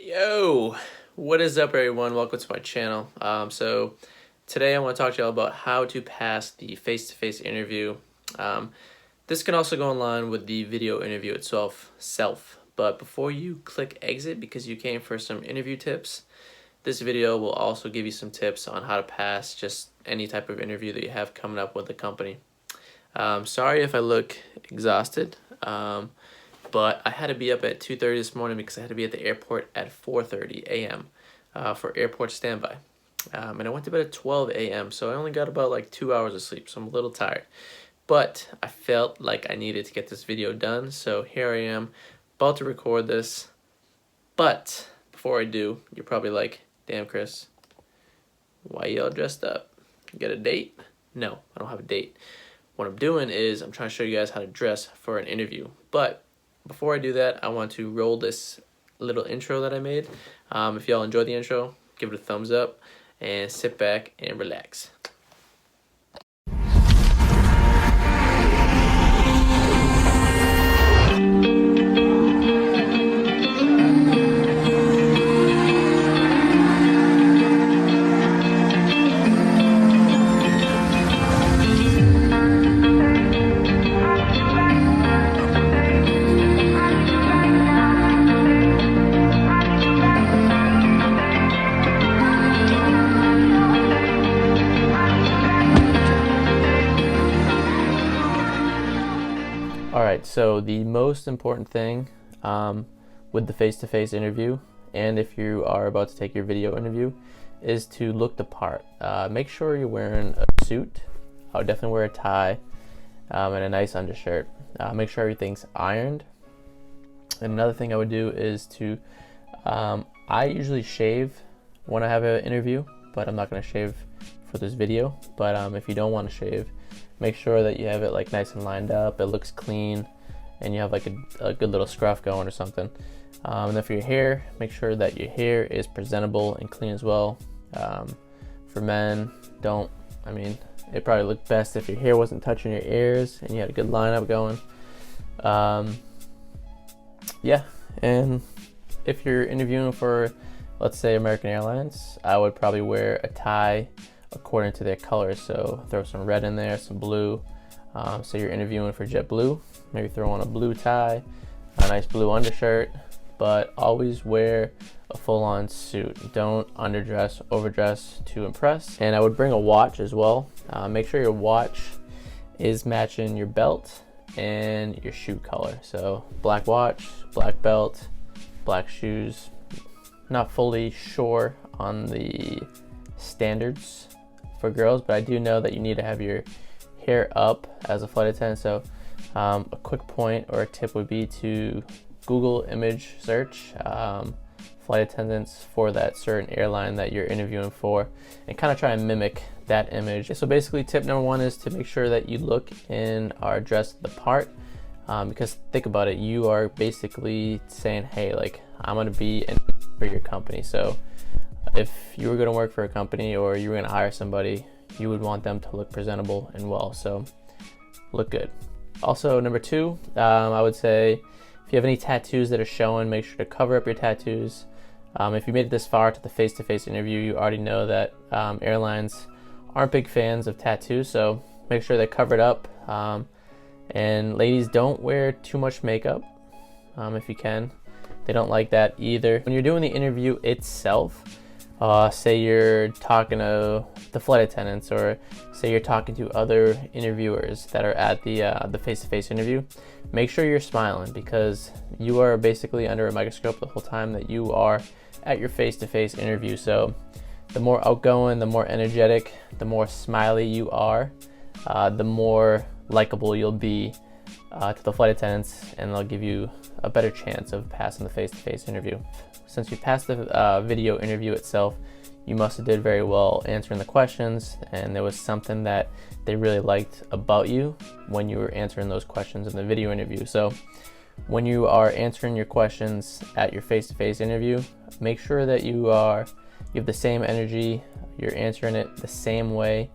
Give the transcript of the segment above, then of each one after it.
Yo, what is up everyone? Welcome to my channel. So today I want to talk to you all about how to pass the face-to-face interview. This can also go in line with the video interview itself. But before you click exit because you came for some interview tips, this video will also give you some tips on how to pass just any type of interview that you have coming up with the company. Sorry if I look exhausted. But I had to be up at 2:30 this morning because I had to be at the airport at 4:30 a.m. For airport standby. And I went to bed at 12 a.m. so I only got about like 2 hours of sleep, so I'm a little tired. But I felt like I needed to get this video done, so here I am, about to record this. But before I do, you're probably like, damn Chris, why you all dressed up? You got a date? No, I don't have a date. What I'm doing is I'm trying to show you guys how to dress for an interview. But before I do that, I want to roll this little intro that I made. If y'all enjoyed the intro, give it a thumbs up and sit back and relax. Alright, so the most important thing with the face-to-face interview, and if you are about to take your video interview, is to look the part. Make sure you're wearing a suit. I would definitely wear a tie and a nice undershirt. Make sure everything's ironed. And another thing I would do is to, I usually shave when I have an interview, but I'm not going to shave for this video. But if you don't want to shave, make sure that you have it like nice and lined up, it looks clean, and you have like a good little scruff going or something. And then for your hair, make sure that your hair is presentable and clean as well. For men, it'd probably look best if your hair wasn't touching your ears and you had a good lineup going. Yeah, and if you're interviewing for, let's say, American Airlines, I would probably wear a tie according to their colors. So throw some red in there, some blue. So you're interviewing for JetBlue, maybe throw on a blue tie, a nice blue undershirt, but always wear a full-on suit. Don't underdress, overdress to impress. And I would bring a watch as well. Make sure your watch is matching your belt and your shoe color. So black watch, black belt, black shoes. Not fully sure on the standards for girls, but I do know that you need to have your hair up as a flight attendant. So a quick point or a tip would be to Google image search flight attendants for that certain airline that you're interviewing for and kind of try and mimic that image. So basically tip number one is to make sure that you look and are dressed the part, because think about it, you are basically saying, hey, like, I'm going to be in for your company. So if you were going to work for a company or you were going to hire somebody, you would want them to look presentable and well, so look good. Also, number two, I would say if you have any tattoos that are showing, make sure to cover up your tattoos. If you made it this far to the face-to-face interview, you already know that airlines aren't big fans of tattoos, so make sure they're covered up. And ladies, don't wear too much makeup if you can. They don't like that either. When you're doing the interview itself, say you're talking to the flight attendants, or say you're talking to other interviewers that are at the face-to-face interview, make sure you're smiling, because you are basically under a microscope the whole time that you are at your face-to-face interview. So the more outgoing, the more energetic, the more smiley you are, the more likable you'll be to the flight attendants, and they'll give you a better chance of passing the face-to-face interview. Since you passed the video interview itself, you must have did very well answering the questions, and there was something that they really liked about you when you were answering those questions in the video interview. So when you are answering your questions at your face-to-face interview, make sure that you have the same energy, you're answering it the same way,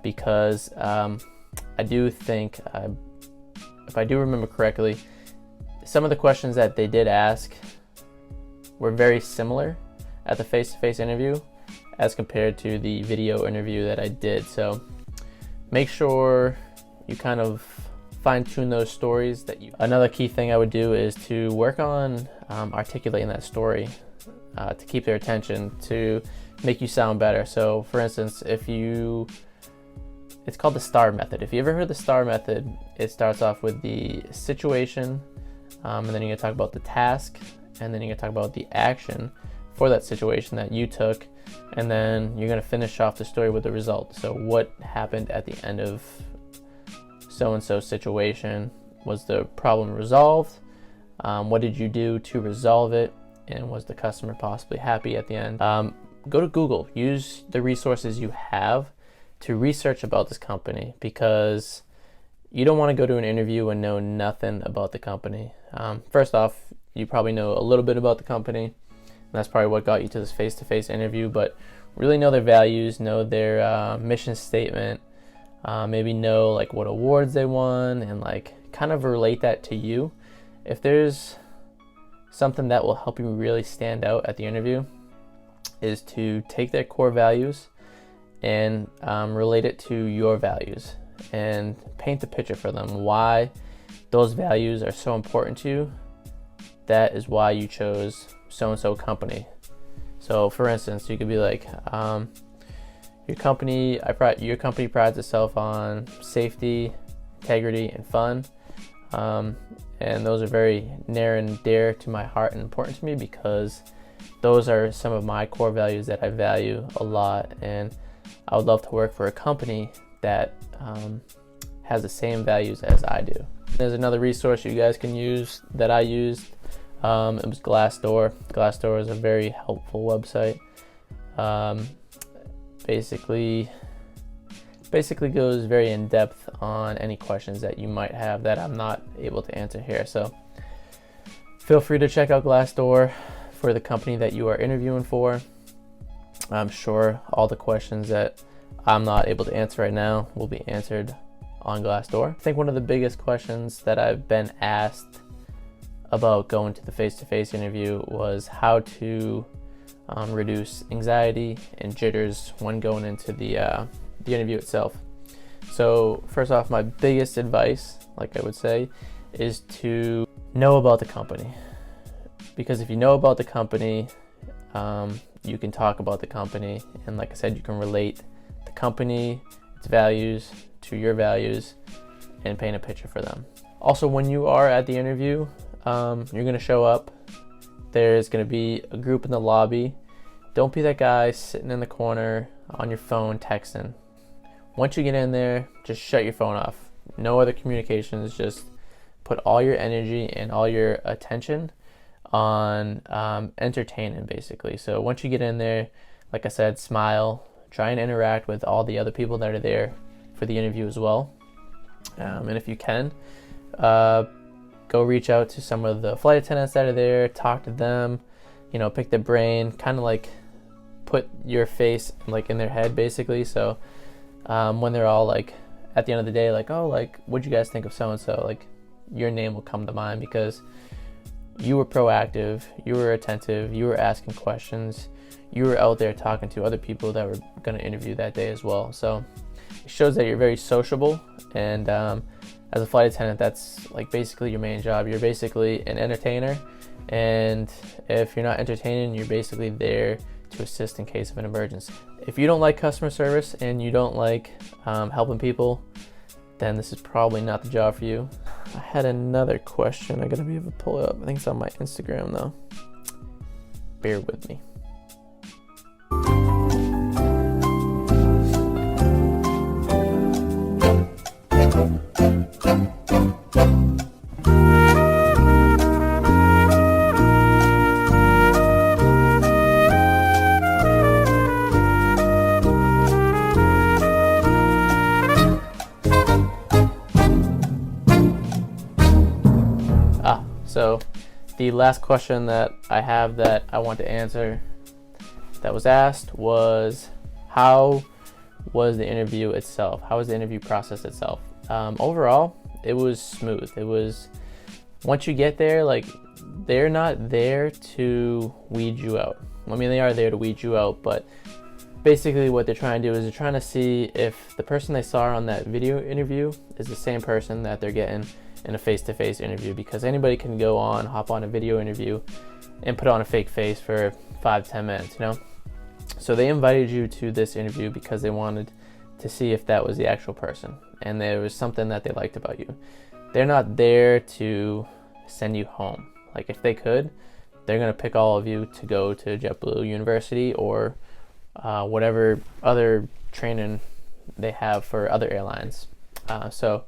because I do think, if I do remember correctly, some of the questions that they did ask were very similar at the face-to-face interview as compared to the video interview that I did. So make sure you kind of fine-tune those stories that you. Another key thing I would do is to work on articulating that story to keep their attention, to make you sound better. So for instance, it's called the STAR method. If you ever heard the STAR method, it starts off with the situation, and then you're gonna talk about the task, and then you're gonna talk about the action for that situation that you took, and then you're gonna finish off the story with the result. So what happened at the end of so-and-so situation? Was the problem resolved? What did you do to resolve it? And was the customer possibly happy at the end? Go to Google, use the resources you have to research about this company, because you don't want to go to an interview and know nothing about the company. First off, you probably know a little bit about the company, and that's probably what got you to this face-to-face interview, but really know their values, know their mission statement, maybe know like what awards they won, and like kind of relate that to you. If there's something that will help you really stand out at the interview, is to take their core values and relate it to your values and paint the picture for them why those values are so important to you. That is why you chose so-and-so company. So for instance, you could be like, your company prides itself on safety, integrity, and fun. And those are very near and dear to my heart and important to me, because those are some of my core values that I value a lot, and I would love to work for a company that has the same values as I do. There's another resource you guys can use that I used. It was Glassdoor. Glassdoor is a very helpful website. Basically goes very in depth on any questions that you might have that I'm not able to answer here. So feel free to check out Glassdoor for the company that you are interviewing for. I'm sure all the questions that I'm not able to answer right now will be answered on Glassdoor. I think one of the biggest questions that I've been asked about going to the face-to-face interview was how to reduce anxiety and jitters when going into the interview itself. So first off, my biggest advice, like I would say, is to know about the company. Because if you know about the company, you can talk about the company, and like I said, you can relate the company, its values, to your values, and paint a picture for them. Also, when you are at the interview, you're gonna show up. There's gonna be a group in the lobby. Don't be that guy sitting in the corner on your phone texting. Once you get in there, just shut your phone off. No other communications, just put all your energy and all your attention on entertaining, basically. So once you get in there, like I said, smile, try and interact with all the other people that are there for the interview as well. And if you can, go reach out to some of the flight attendants that are there, talk to them, pick their brain, kind of like put your face like in their head, basically. So when they're all like at the end of the day, like, oh, like, what'd you guys think of so-and-so? Like, your name will come to mind because you were proactive, you were attentive, you were asking questions, you were out there talking to other people that were going to interview that day as well. So it shows that you're very sociable, and as a flight attendant, that's like basically your main job. You're basically an entertainer, and if you're not entertaining, you're basically there to assist in case of an emergency. If you don't like customer service and you don't like helping people, then this is probably not the job for you. I had another question. I gotta be able to pull it up. I think it's on my Instagram though. Bear with me. So the last question that I have that I want to answer that was asked was, how was the interview itself? How was the interview process itself? Overall, it was smooth. It was once you get there, like, they're not there to weed you out. I mean, they are there to weed you out, but basically what they're trying to do is they're trying to see if the person they saw on that video interview is the same person that they're getting in a face-to-face interview, because anybody can hop on a video interview and put on a fake face for 5-10 minutes, you know? So they invited you to this interview because they wanted to see if that was the actual person and there was something that they liked about you. They're not there to send you home. Like, if they could, they're gonna pick all of you to go to JetBlue University or whatever other training they have for other airlines. So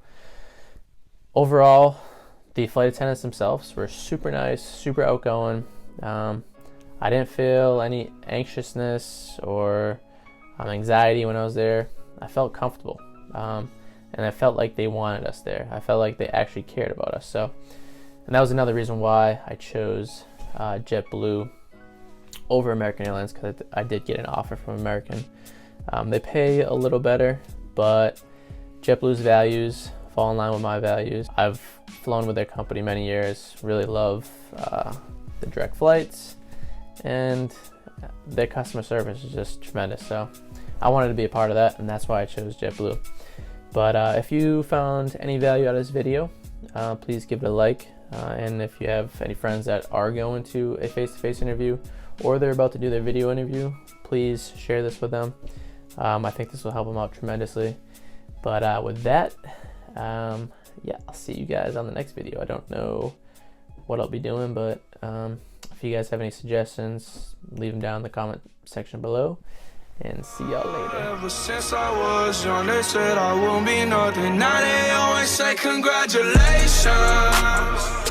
overall, the flight attendants themselves were super nice, super outgoing. I didn't feel any anxiousness or anxiety when I was there. I felt comfortable, and I felt like they wanted us there. I felt like they actually cared about us. So, and that was another reason why I chose JetBlue over American Airlines, because I did get an offer from American. They pay a little better, but JetBlue's values fall in line with my values. I've flown with their company many years, really love the direct flights, and their customer service is just tremendous. So I wanted to be a part of that, and that's why I chose JetBlue. But if you found any value out of this video, please give it a like. And if you have any friends that are going to a face-to-face interview or they're about to do their video interview, please share this with them. I think this will help them out tremendously. But with that, yeah, I'll see you guys on the next video. I don't know what I'll be doing, but if you guys have any suggestions, leave them down in the comment section below, and see y'all later. Ever since I was young, they said I won't be nothing. Now they always say congratulations.